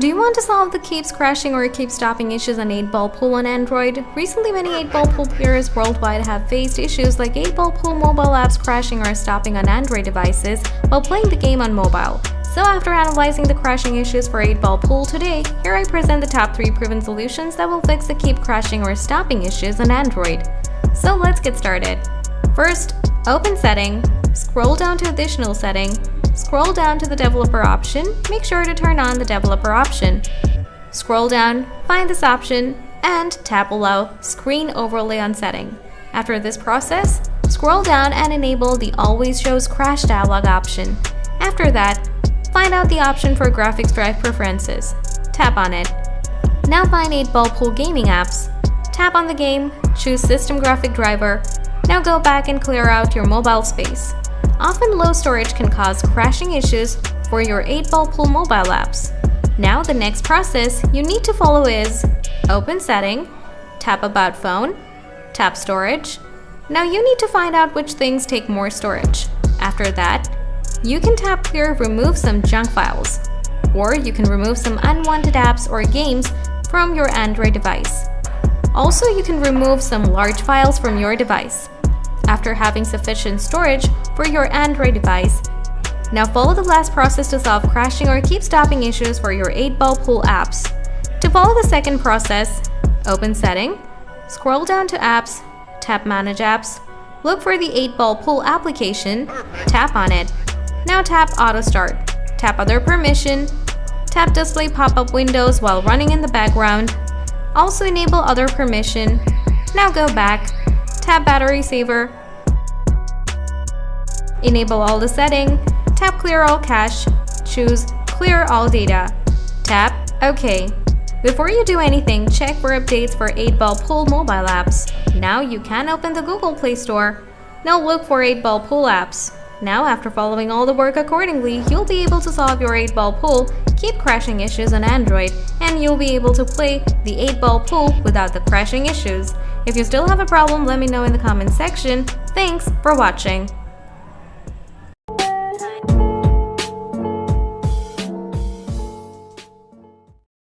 Do you want to solve the keeps crashing or keeps stopping issues on 8-ball pool on Android? Recently, many 8-ball pool players worldwide have faced issues like 8-ball pool mobile apps crashing or stopping on Android devices while playing the game on mobile. So after analyzing the crashing issues for 8-ball pool today, here I present the top 3 proven solutions that will fix the keep crashing or stopping issues on Android. So let's get started. First, open Setting, scroll down to Additional Setting, scroll down to the Developer option, make sure to turn on the Developer option. Scroll down, find this option, and tap Allow Screen Overlay on Setting. After this process, scroll down and enable the Always Shows Crash dialog option. After that, find out the option for Graphics Drive Preferences. Tap on it. Now find 8-ball pool gaming apps. Tap on the game, choose System Graphic Driver. Now go back and clear out your mobile space. Often low storage can cause crashing issues for your 8-ball pool mobile apps. Now the next process you need to follow is open Setting, tap About Phone, tap Storage. Now you need to find out which things take more storage. After that, you can tap Clear Remove some junk files, or you can remove some unwanted apps or games from your Android device. Also, you can remove some large files from your device. After having sufficient storage for your Android device, now follow the last process to solve crashing or keep stopping issues for your 8-ball pool apps. To follow the second process, open Setting, scroll down to Apps, tap Manage Apps, look for the 8-ball pool application, tap on it. Now tap Auto Start, tap Other Permission, tap Display pop-up windows while running in the background. Also enable Other Permission. Now go back, tap Battery Saver, enable all the setting, tap Clear All Cache, choose Clear All Data, tap OK. Before you do anything, check for updates for 8-ball pool mobile apps. Now you can open the Google Play Store. Now look for 8-ball pool apps. Now after following all the work accordingly, you'll be able to solve your 8-ball pool keep crashing issues on Android, and you'll be able to play the 8-ball pool without the crashing issues. If you still have a problem, let me know in the comment section. Thanks for watching.